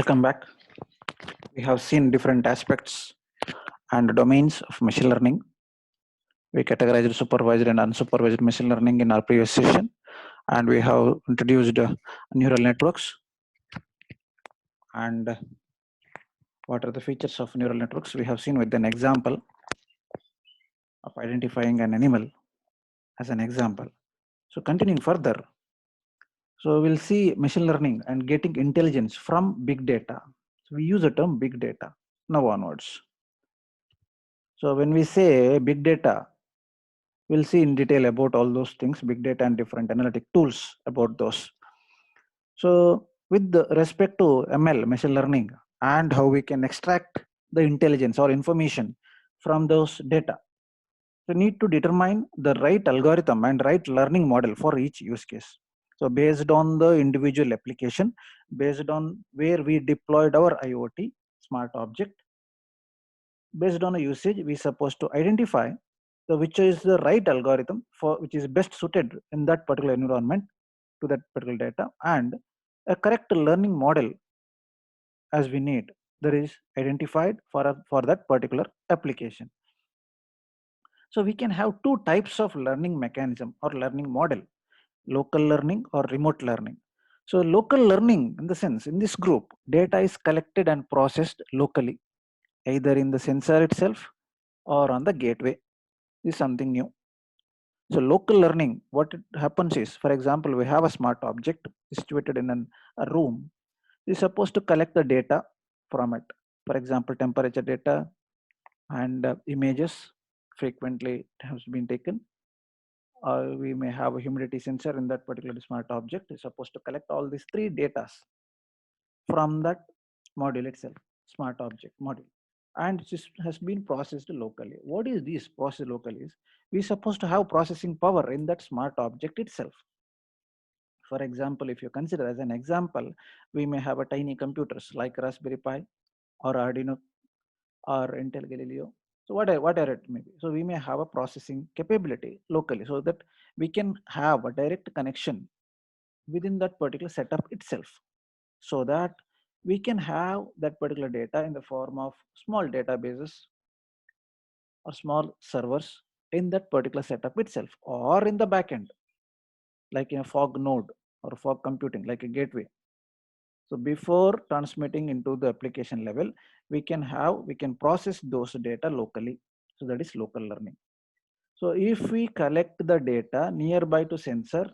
Welcome back. We have seen different aspects and domains of machine learning. We categorized supervised and unsupervised machine learning in our previous session, and we have introduced neural networks and what are the features of neural networks. We have seen with an example of identifying an animal as an example. So continuing further, so we'll see machine learning and getting intelligence from big data. So we use the term big data now onwards. So when we say big data, we'll see in detail about all those things, big data and different analytic tools about those. So with respect to ML, machine learning, and how we can extract the intelligence or information from those data, we need to determine the right algorithm and right learning model for each use case. So based on the individual application, based on where we deployed our IoT smart object, based on a usage, we supposed to identify which is the right algorithm for which is best suited in that particular environment to that particular data, and a correct learning model as we need that is identified for that particular application. So we can have two types of learning mechanism or learning model: local learning or remote learning. So local learning, in the sense, in this group, data is collected and processed locally, either in the sensor itself or on the gateway. This is something new. So local learning, what it happens is, for example, we have a smart object situated in a room. We're supposed to collect the data from it. For example, temperature data and images frequently has been taken. We may have a humidity sensor in that particular smart object. Is supposed to collect all these three data from that module itself, smart object module, and it has been processed locally. What is this process locally? Is we supposed to have processing power in that smart object itself. For example, if you consider as an example, we may have a tiny computers like Raspberry Pi or Arduino or Intel Galileo. So whatever it may be. So we may have a processing capability locally so that we can have a direct connection within that particular setup itself, so that we can have that particular data in the form of small databases or small servers in that particular setup itself, or in the backend, like in a fog node or fog computing, like a gateway. So before transmitting into the application level, we can process those data locally. So that is local learning. So if we collect the data nearby to sensor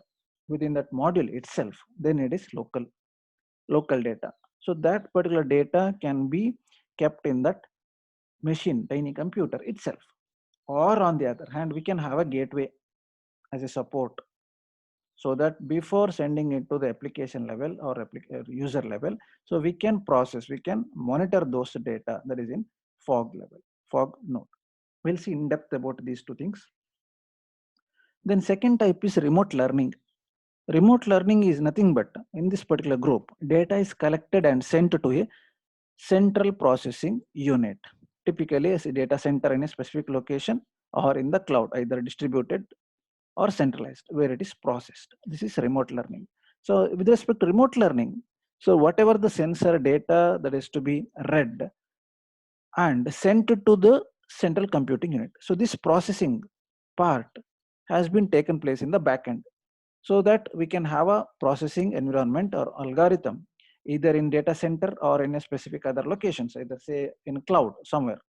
within that module itself, then it is local data. So that particular data can be kept in that machine, tiny computer itself. Or on the other hand, we can have a gateway as a support, so that before sending it to the application level or user level, so we can process, we can monitor those data that is in fog level, fog node. We'll see in depth about these two things. Then second type is remote learning. Remote learning is nothing but, in this particular group, data is collected and sent to a central processing unit, typically as a data center in a specific location or in the cloud, either distributed or centralized, where it is processed. This is remote learning. So with respect to remote learning, so whatever the sensor data that is to be read and sent to the central computing unit. So this processing part has been taken place in the backend, so that we can have a processing environment or algorithm either in data center or in a specific other locations, either say in cloud somewhere.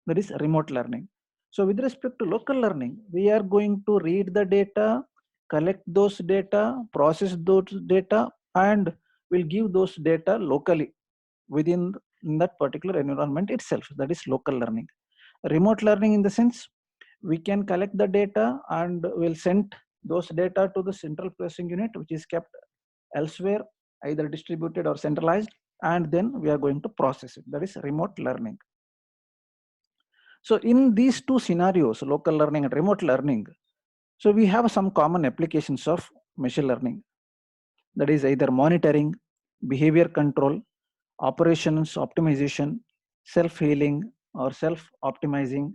That is remote learning. So with respect to local learning, we are going to read the data, collect those data, process those data, and will give those data locally within that particular environment itself. That is local learning. Remote learning, in the sense, we can collect the data and will send those data to the central processing unit, which is kept elsewhere, either distributed or centralized, and then we are going to process it. That is remote learning. So in these two scenarios, local learning and remote learning, so we have some common applications of machine learning. That is either monitoring, behavior control, operations optimization, self-healing, or self-optimizing.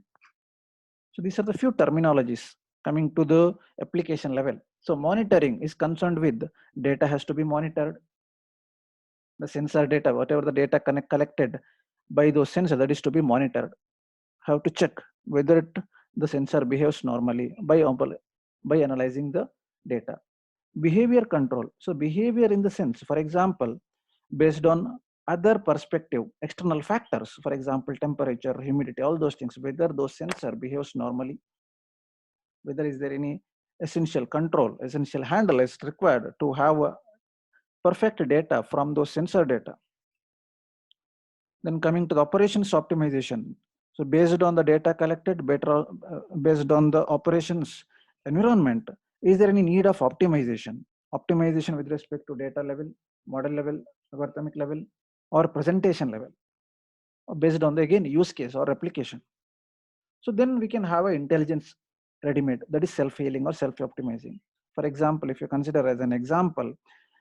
So these are the few terminologies coming to the application level. So monitoring is concerned with data has to be monitored. The sensor data, whatever the data collected by those sensors, that is to be monitored. Have to check whether the sensor behaves normally by analyzing the data. Behavior control. So behavior in the sense, for example, based on other perspective, external factors, for example, temperature, humidity, all those things, whether those sensor behaves normally, whether is there any essential control, essential handle is required to have a perfect data from those sensor data. Then coming to the operations optimization. So based on the data collected, based on the operations environment, is there any need of optimization? Optimization with respect to data level, model level, algorithmic level, or presentation level, based on the again use case or application. So then we can have an intelligence ready-made, that is self-healing or self-optimizing. For example, if you consider as an example,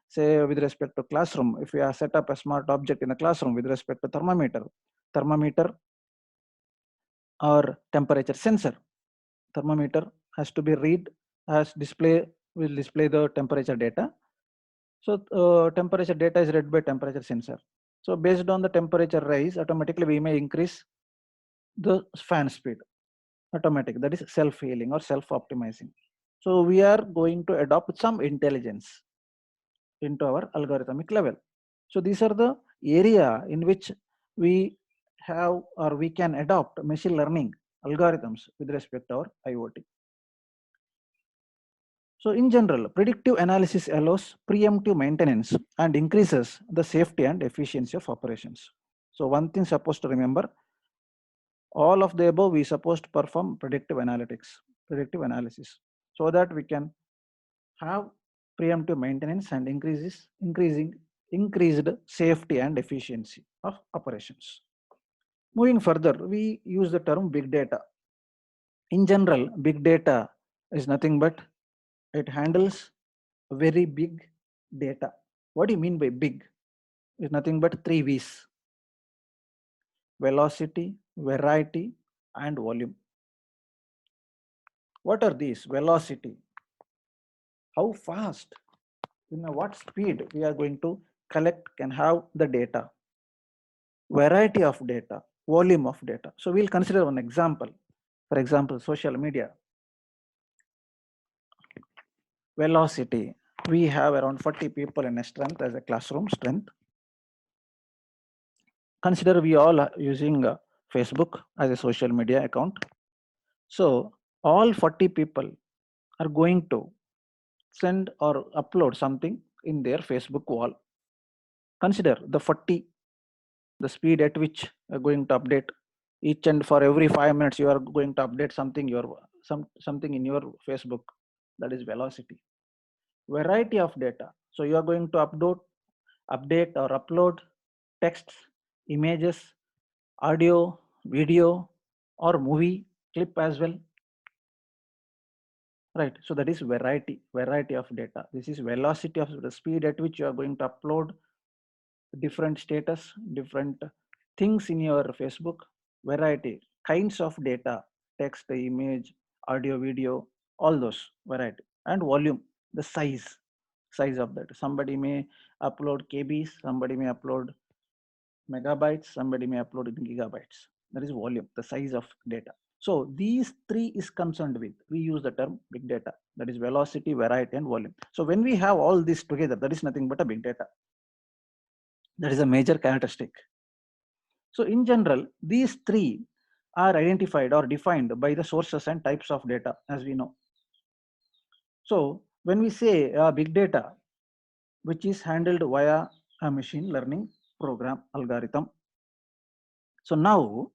say with respect to classroom, if we are set up a smart object in the classroom with respect to thermometer or temperature sensor. Thermometer has to be read as will display the temperature data. So temperature data is read by temperature sensor. So based on the temperature rise, automatically we may increase the fan speed. Automatic, that is self-healing or self-optimizing. So we are going to adopt some intelligence into our algorithmic level. So these are the area in which we have or we can adopt machine learning algorithms with respect to our IoT. So in general, predictive analysis allows preemptive maintenance and increases the safety and efficiency of operations. So one thing supposed to remember, all of the above we supposed to perform predictive analysis, so that we can have preemptive maintenance and increased safety and efficiency of operations. Moving further, we use the term big data. In general, big data is nothing but it handles very big data. What do you mean by big? It's nothing but three V's: velocity, variety, and volume. What are these? Velocity. How fast, what speed we are going to collect, can have the data. Variety of data, volume of data. So we'll consider one example. For example, social media. Velocity. We have around 40 people in a strength as a classroom strength. Consider we all are using Facebook as a social media account. So all 40 people are going to send or upload something in their Facebook wall. Consider the 40, the speed at which you are going to update. Each and for every 5 minutes you are going to update something something in your Facebook. That is velocity. Variety of data. So you are going to update or upload texts, images, audio, video, or movie clip as well. Right. So that is variety of data. This is velocity of the speed at which you are going to upload different status, different things in your Facebook. Variety, kinds of data, text, image, audio, video, all those variety. And volume, the size of that. Somebody may upload KBs, somebody may upload megabytes, somebody may upload in gigabytes. That is volume, the size of data. So these three is concerned with, we use the term big data, that is velocity, variety, and volume. So when we have all this together, that is nothing but a big data. That is a major characteristic. So in general, these three are identified or defined by the sources and types of data, as we know. So when we say big data, which is handled via a machine learning program algorithm. So now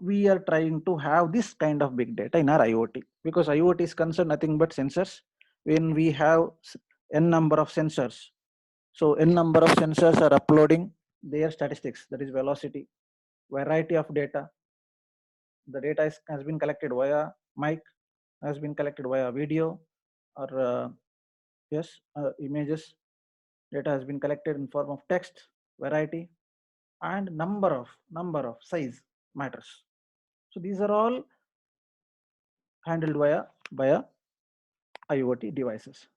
we are trying to have this kind of big data in our IoT, because IoT is concerned nothing but sensors. When we have n number of sensors, so n number of sensors are uploading their statistics, that is velocity. Variety of data, the data has been collected via mic, has been collected via video, or images. Data has been collected in form of text. Variety and number of size matters. So these are all handled via IoT devices.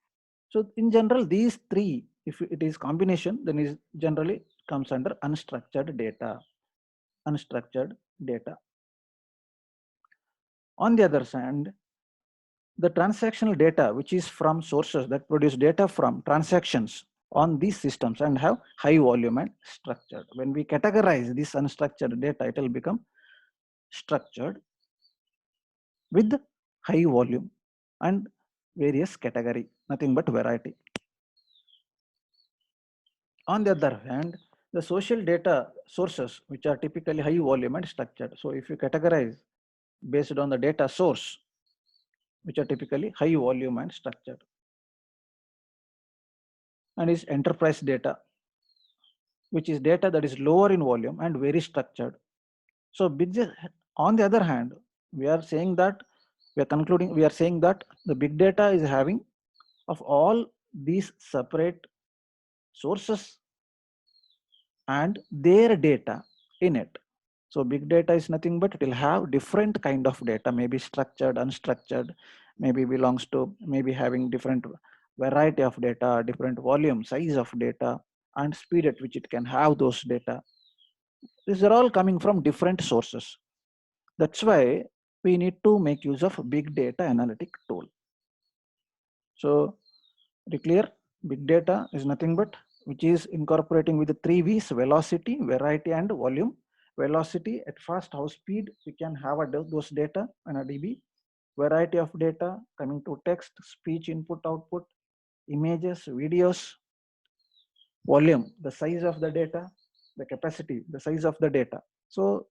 So in general, these three If it is combination, then it generally comes under unstructured data. Unstructured data. On the other hand, the transactional data, which is from sources that produce data from transactions on these systems and have high volume and structured. When we categorize this unstructured data, it will become structured with high volume and various category, nothing but variety. On the other hand, the social data sources, which are typically high volume and structured. So if you categorize based on the data source, which are typically high volume and structured, and is enterprise data, which is data that is lower in volume and very structured. So on the other hand, we are saying that we are saying that the big data is having of all these separate sources and their data in it. So big data is nothing but it will have different kind of data, maybe structured, unstructured, maybe belongs to, maybe having different variety of data, different volume, size of data, and speed at which it can have those data. These are all coming from different sources. That's why we need to make use of big data analytic tool. So to clear, big data is nothing but which is incorporating with the 3 V's: velocity, variety, and volume. Velocity, at fast how speed we can have those data and a DB. Variety of data coming to text, speech, input, output, images, videos. Volume, the size of the data, the capacity, the size of the data. So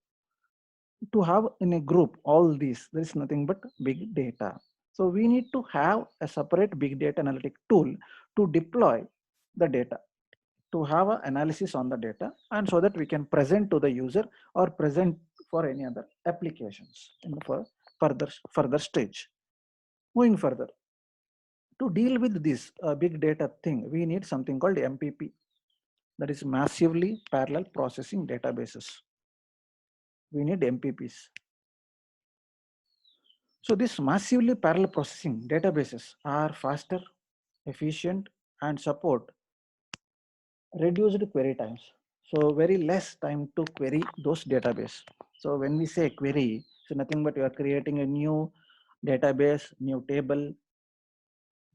to have in a group all these, there is nothing but big data. So we need to have a separate big data analytic tool to deploy the data, to have an analysis on the data, and so that we can present to the user or present for any other applications in the further stage. Moving further, to deal with this big data thing, we need something called MPP, that is massively parallel processing databases. We need MPPs. So these massively parallel processing databases are faster, efficient, and support reduced query times. So very less time to query those database. So when we say query, so nothing but you are creating a new database, new table,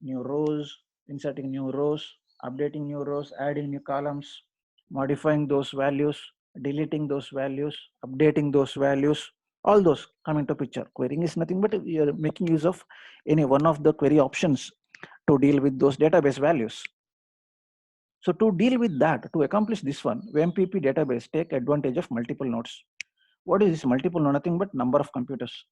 new rows, inserting new rows, updating new rows, adding new columns, modifying those values, deleting those values, updating those values, all those come into picture. Querying is nothing but you are making use of any one of the query options to deal with those database values. So to deal with that, to accomplish this one, MPP database take advantage of multiple nodes. What is this multiple node? Nothing but number of computers.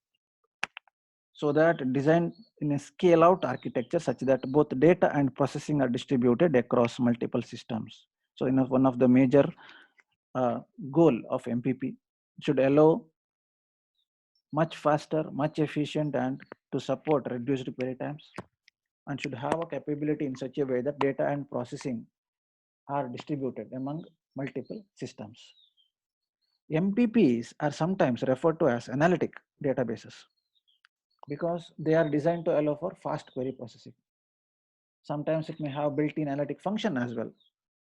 So that designed in a scale out architecture such that both data and processing are distributed across multiple systems. So one of the major goal of MPP should allow much faster, much efficient, and to support reduced query times, and should have a capability in such a way that data and processing are distributed among multiple systems. MPPs are sometimes referred to as analytic databases because they are designed to allow for fast query processing. Sometimes it may have built-in analytic function as well.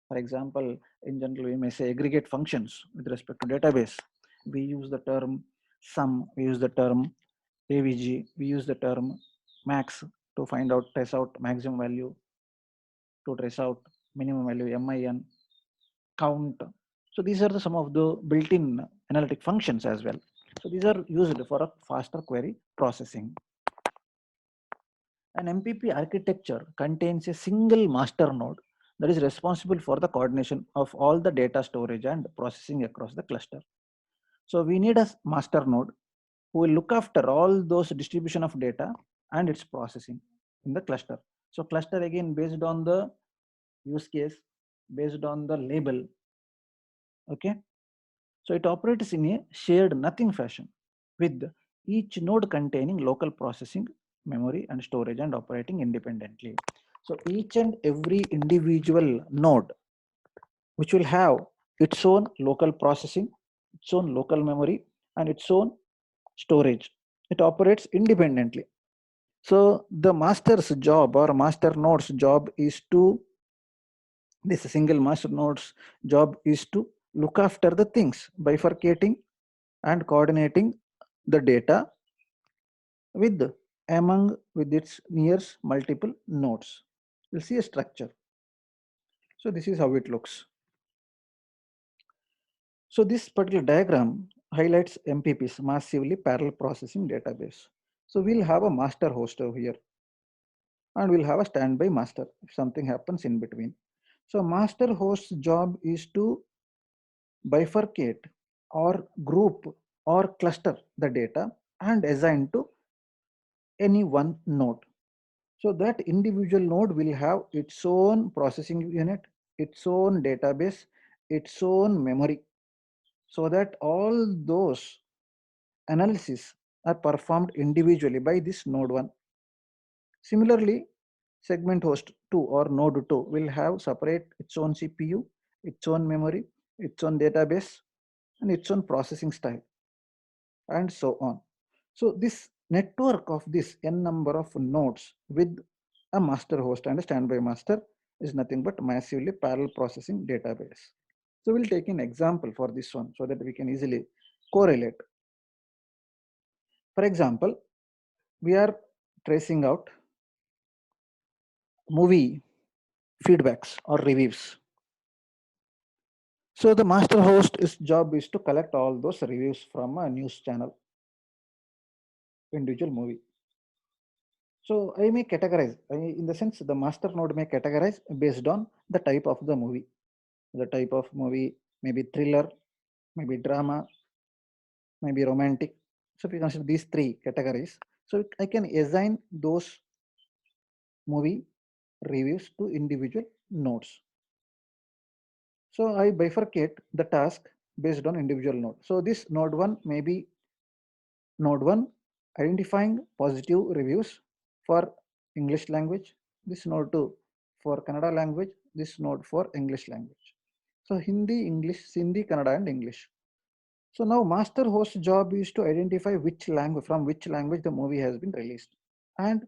For example, in general, we may say aggregate functions with respect to database. We use the term sum, we use the term AVG, we use the term max to find out, trace out maximum value, to trace out minimum value, MIN, count. So these are some of the built-in analytic functions as well. So these are used for a faster query processing. An MPP architecture contains a single master node that is responsible for the coordination of all the data storage and processing across the cluster. So we need a master node who will look after all those distribution of data and its processing in the cluster. So cluster again based on the use case, based on the label. Okay. So it operates in a shared nothing fashion with each node containing local processing, memory, and storage and operating independently. So each and every individual node, which will have its own local processing, its own local memory, and its own storage. It operates independently. So the master's job or master node's job is to This single master node's job is to look after the things, bifurcating and coordinating the data with among with its nearest multiple nodes. You'll see a structure. So this is how it looks. So this particular diagram highlights MPPs, massively parallel processing database. So we'll have a master host over here and we'll have a standby master if something happens in between. So master host's job is to bifurcate or group or cluster the data and assign to any one node. So that individual node will have its own processing unit, its own database, its own memory, so that all those analysis are performed individually by this node 1. Similarly, segment host 2 or node 2 will have separate its own CPU, its own memory, its own database, and its own processing style, and so on. So this network of this n number of nodes with a master host and a standby master is nothing but massively parallel processing database. So we'll take an example for this one so that we can easily correlate. For example, we are tracing out movie feedbacks or reviews. So the master host's job is to collect all those reviews from a news channel, individual movie. So I may categorize, in the sense the master node may categorize based on the type of the movie. The type of movie, maybe thriller, maybe drama, maybe romantic. So if you consider these three categories, so I can assign those movie reviews to individual nodes. So I bifurcate the task based on individual node. So this node 1 may be node 1 identifying positive reviews for English language, this node 2 for Kannada language, this node for English language. So Hindi, English, Sindhi, Kannada and English. So now master host job is to identify which language, from which language the movie has been released, and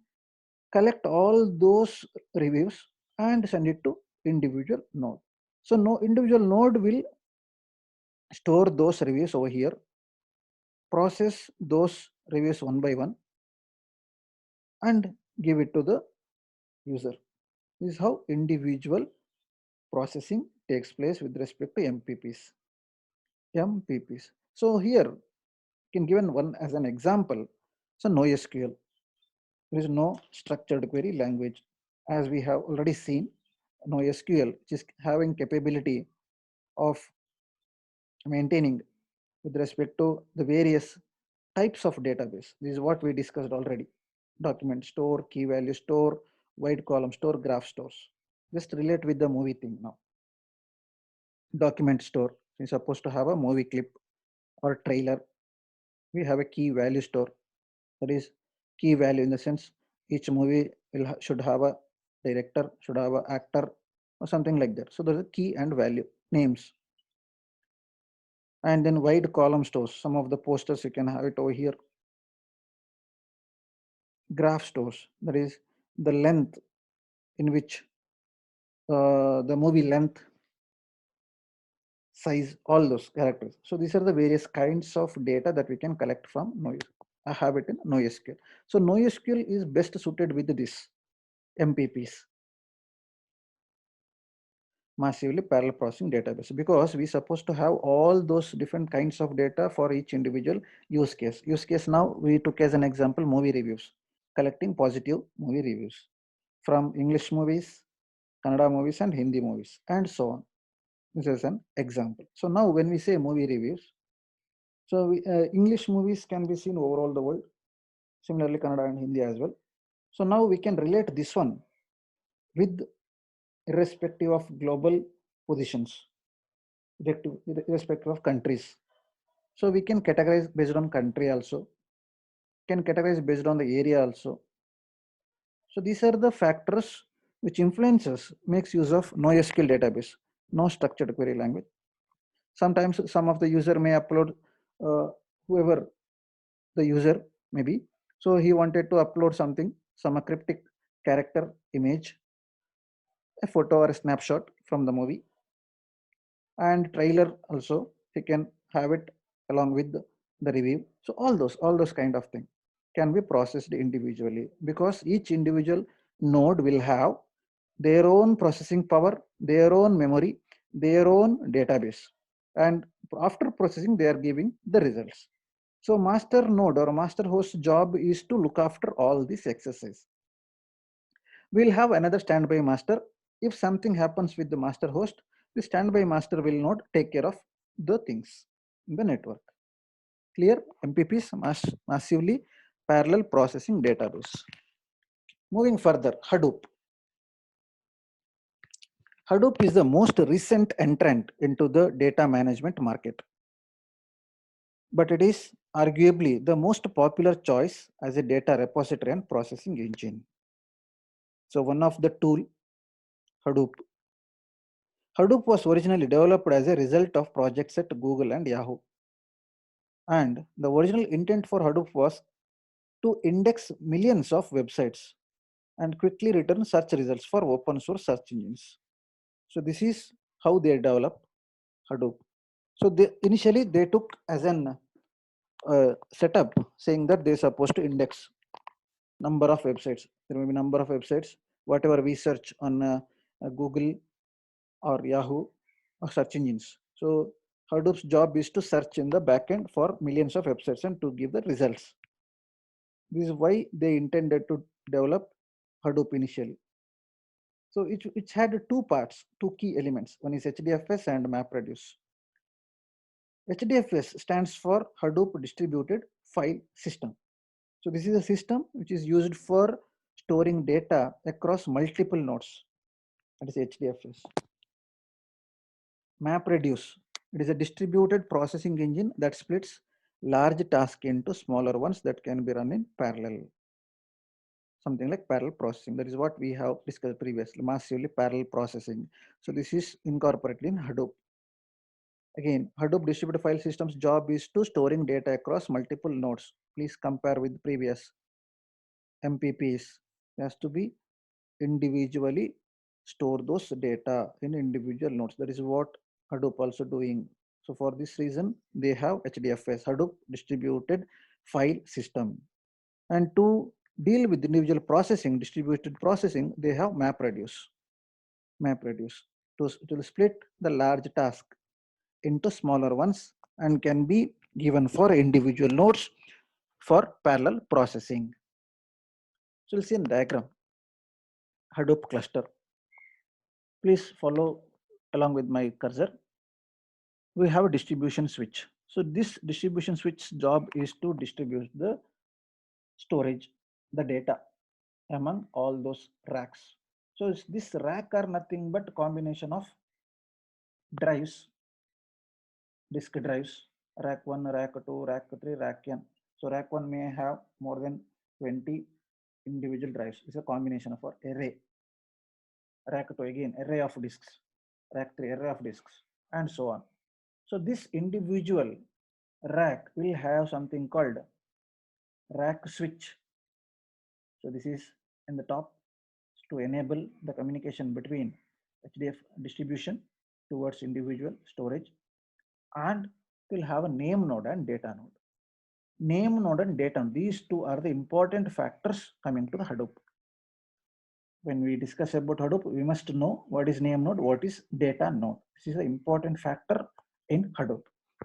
collect all those reviews and send it to individual node. So no individual node will store those reviews over here, process those reviews one by one, and give it to the user. This is how individual processing takes place with respect to MPPs. MPPs. So here, can given one as an example. So NoSQL. There is no structured query language. As we have already seen, NoSQL, which is having capability of maintaining with respect to the various types of database. This is what we discussed already. Document store, key value store, wide column store, graph stores. Just relate with the movie thing now. Document store is supposed to have a movie clip or trailer. We have a key value store. That is key value in the sense each movie should have a director, should have an actor or something like that. So there's a key and value names. And then wide column stores. Some of the posters you can have it over here. Graph stores. That is the length in which the movie length, size, all those characters. So these are the various kinds of data that we can collect from NoSQL. I have it in NoSQL. So NoSQL is best suited with this MPPs, massively parallel processing database, because we supposed to have all those different kinds of data for each individual use case. Use case now we took as an example movie reviews, collecting positive movie reviews from English movies, Kannada movies and Hindi movies and so on. This is an example. So now when we say movie reviews, so English movies can be seen over all the world, similarly Kannada and Hindi as well. So now we can relate this one with irrespective of global positions, irrespective of countries. So we can categorize based on country also, can categorize based on the area also. So these are the factors which influences makes use of NoSQL database, no structured query language. Sometimes some of the user may upload whoever the user may be. So he wanted to upload something, some cryptic character image. a photo or a snapshot from the movie, and trailer also he can have it along with the review. So all those kind of thing can be processed individually, because each individual node will have their own processing power, their own memory, their own database, and after processing they are giving the results. So master node or master host job is to look after all this exercise. We'll have another standby master. If something happens with the master host, the standby master will not take care of the things in the network. Clear? MPPs, massively parallel processing database. Moving further, Hadoop. Hadoop is the most recent entrant into the data management market, but it is arguably the most popular choice as a data repository and processing engine. So one of the tool, Hadoop. Hadoop was originally developed as a result of projects at Google and Yahoo. And the original intent for Hadoop was to index millions of websites and quickly return search results for open source search engines. So this is how they developed Hadoop. So initially they took as an setup saying that they're supposed to index number of websites. There may be number of websites, whatever we search on Google or Yahoo or search engines. So Hadoop's job is to search in the backend for millions of websites and to give the results. This is why they intended to develop Hadoop initially. So it had two parts, two key elements. One is HDFS and MapReduce. HDFS stands for Hadoop Distributed File System. So this is a system which is used for storing data across multiple nodes. That is HDFS. MapReduce. It is a distributed processing engine that splits large tasks into smaller ones that can be run in parallel. Something like parallel processing. That is what we have discussed previously, massively parallel processing. So this is incorporated in Hadoop. Again, Hadoop distributed file system's job is to storing data across multiple nodes. Please compare with previous MPPs. It has to be individually store those data in individual nodes. That is what Hadoop also doing. So for this reason, they have HDFS, Hadoop Distributed File System. And to deal with individual processing, distributed processing, they have MapReduce. MapReduce to split the large task into smaller ones and can be given for individual nodes for parallel processing. So we'll see in diagram. Hadoop cluster. Please follow along with my cursor. We have a distribution switch. So this distribution switch job is to distribute the storage, the data among all those racks. So this rack are nothing but combination of drives, disk drives, rack 1, rack 2, rack 3, rack n. So rack 1 may have more than 20 individual drives. It's a combination of our array. Rack 2 again, array of disks. Rack 3, array of disks, and so on. So this individual rack will have something called rack switch. So this is in the top to enable the communication between HDF distribution towards individual storage, and will have a name node and data node. Name node and data node, these two are the important factors coming to the Hadoop. When we discuss about Hadoop, we must know what is name node, what is data node. This is an important factor in Hadoop.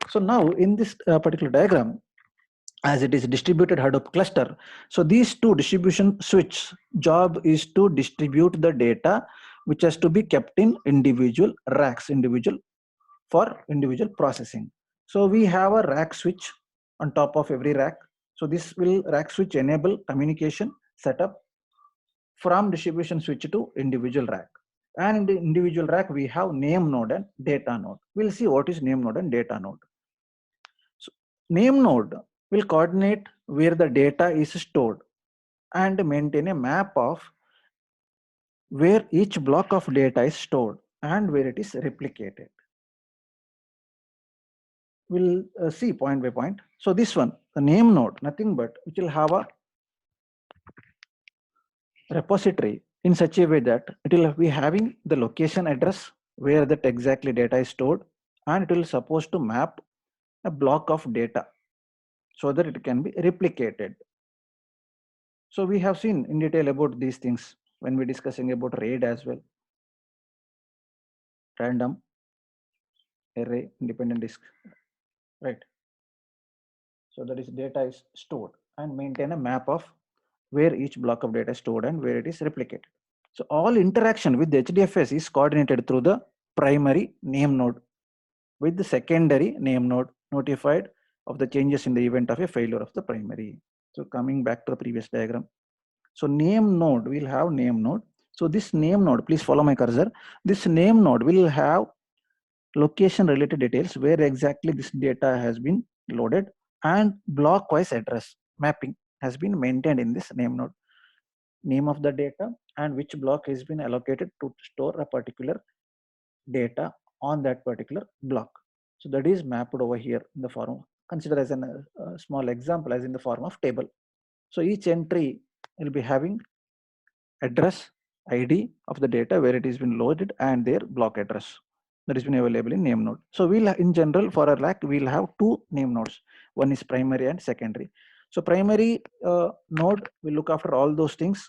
So now in this particular diagram, as it is distributed Hadoop cluster, so these two distribution switch job is to distribute the data which has to be kept in individual racks, for individual processing. So we have a rack switch on top of every rack. So this will rack switch enable communication setup from distribution switch to individual rack. And in the individual rack, we have name node and data node. We'll see what is name node and data node. So name node will coordinate where the data is stored and maintain a map of where each block of data is stored and where it is replicated. We'll see point by point. So this one, the name node, nothing but which will have a repository in such a way that it will be having the location address where that exactly data is stored, and it will supposed to map a block of data so that it can be replicated. So we have seen in detail about these things when we're discussing about RAID as well. Random array independent disk, right? So that is data is stored and maintain a map of where each block of data is stored and where it is replicated. So all interaction with the HDFS is coordinated through the primary name node with the secondary name node notified of the changes in the event of a failure of the primary. So coming back to the previous diagram. So name node will have name node. So this name node, please follow my cursor. This name node will have location related details where exactly this data has been loaded, and block wise address mapping has been maintained in this name node. Name of the data and which block has been allocated to store a particular data on that particular block. So that is mapped over here in the form. Consider as a small example as in the form of table. So each entry will be having address, ID of the data where it has been loaded and their block address that has been available in name node. So we'll in general for a rack we'll have two name nodes. One is primary and secondary. So primary node will look after all those things,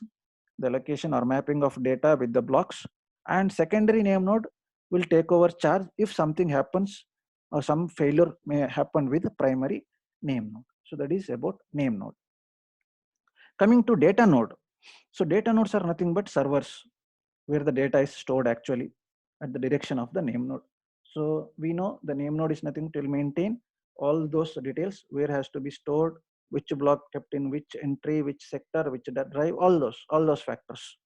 the location or mapping of data with the blocks, and secondary name node will take over charge if something happens or some failure may happen with primary name node. So that is about name node. Coming to data node. So data nodes are nothing but servers where the data is stored actually at the direction of the name node. So we know the name node is nothing to maintain all those details where has to be stored, which block kept in which entry, which sector, which drive, all those factors.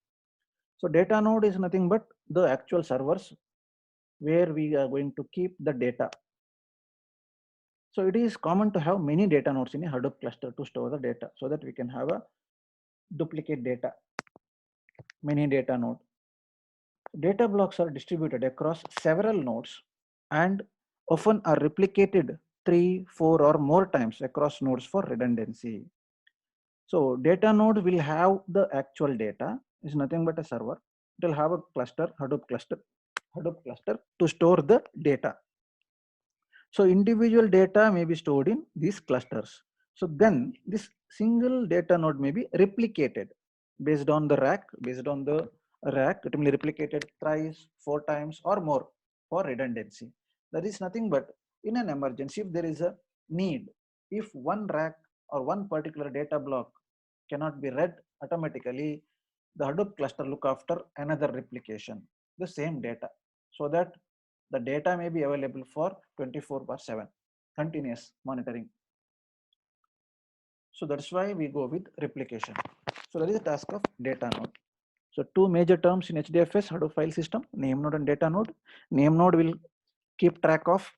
So data node is nothing but the actual servers where we are going to keep the data. So it is common to have many data nodes in a Hadoop cluster to store the data so that we can have a duplicate data, many data node. Data blocks are distributed across several nodes and often are replicated 3, 4 or more times across nodes for redundancy. So data node will have the actual data, is nothing but a server. It will have a cluster, Hadoop cluster to store the data. So individual data may be stored in these clusters. So then this single data node may be replicated based on the rack, it will be replicated thrice, 4 times or more for redundancy. That is nothing but in an emergency, if there is a need, if one rack or one particular data block cannot be read automatically, the Hadoop cluster look after another replication, the same data, so that the data may be available for 24/7 continuous monitoring. So that's why we go with replication. So that is the task of data node. So two major terms in HDFS Hadoop file system, name node and data node. Name node will keep track of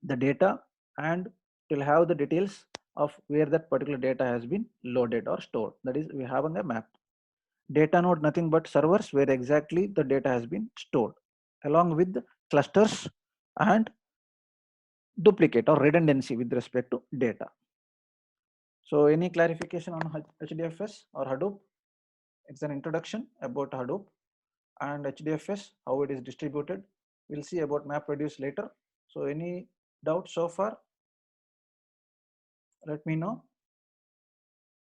the data and will have the details of where that particular data has been loaded or stored. That is, we have on the map. Data node nothing but servers where exactly the data has been stored, along with the clusters and duplicate or redundancy with respect to data. So any clarification on HDFS or Hadoop? It's an introduction about Hadoop and HDFS, how it is distributed. We'll see about MapReduce later. So any doubts so far? Let me know.